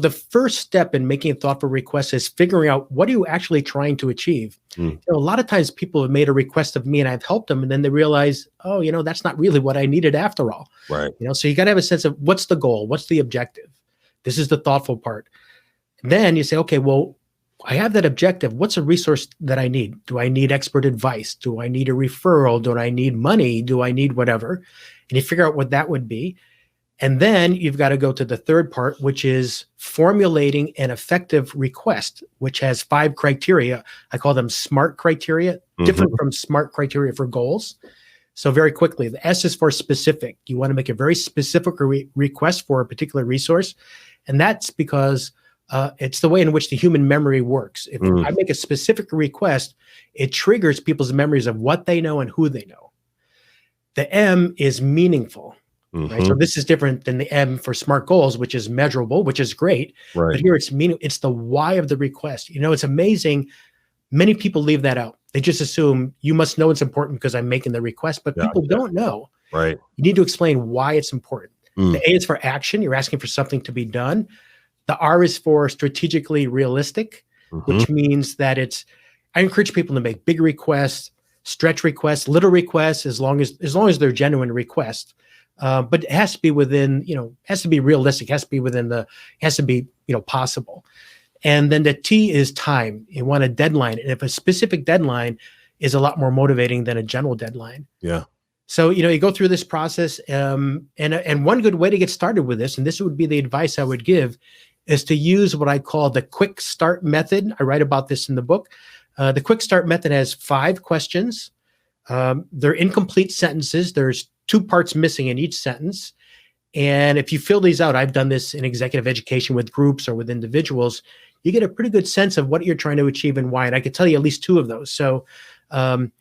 the first step in making a thoughtful request is figuring out what are you actually trying to achieve. A lot of times people have made a request of me and I've helped them, and then they realize, oh, that's not really what I needed after all. Right. So you got to have a sense of what's the goal, what's the objective. This is the thoughtful part. Then you say, okay, well, I have that objective. What's a resource that I need? Do I need expert advice? Do I need a referral? Do I need money? Do I need whatever? And you figure out what that would be. And then you've got to go to the third part, which is formulating an effective request, which has 5 criteria. I call them SMART criteria, different from SMART criteria for goals. So very quickly, the S is for specific. You want to make a very specific request for a particular resource. And that's because it's the way in which the human memory works. If I make a specific request, it triggers people's memories of what they know and who they know. The M is meaningful. Right? So this is different than the M for SMART goals, which is measurable, which is great. Right. But here it's the why of the request. It's amazing. Many people leave that out. They just assume you must know it's important because I'm making the request, but people don't know. Right. You need to explain why it's important. The A is for action. You're asking for something to be done. The R is for strategically realistic, which means that I encourage people to make big requests, stretch requests, little requests, as long as they're genuine requests. But it has to be within, has to be realistic, has to be possible. And then the T is time. You want a deadline. And if a specific deadline is a lot more motivating than a general deadline. Yeah. So, you go through this process. And one good way to get started with this, and this would be the advice I would give, is to use what I call the quick start method. I write about this in the book. The quick start method has 5 questions. They're incomplete sentences. There's 2 parts missing in each sentence. And if you fill these out, I've done this in executive education with groups or with individuals, you get a pretty good sense of what you're trying to achieve and why. And I could tell you at least 2 of those. So I'm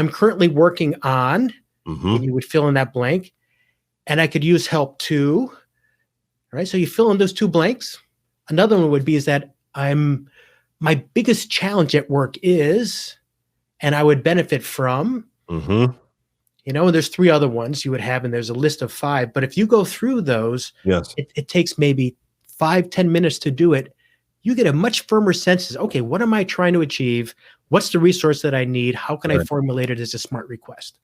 currently working on, and you would fill in that blank, and I could use help too. All right. So you fill in those 2 blanks. Another one would be is that my biggest challenge at work is, and I would benefit from, and there's 3 other ones you would have, and there's a list of 5. But if you go through those, it takes maybe 5-10 minutes to do it. You get a much firmer sense of, okay, what am I trying to achieve? What's the resource that I need? How can I formulate it as a SMART request?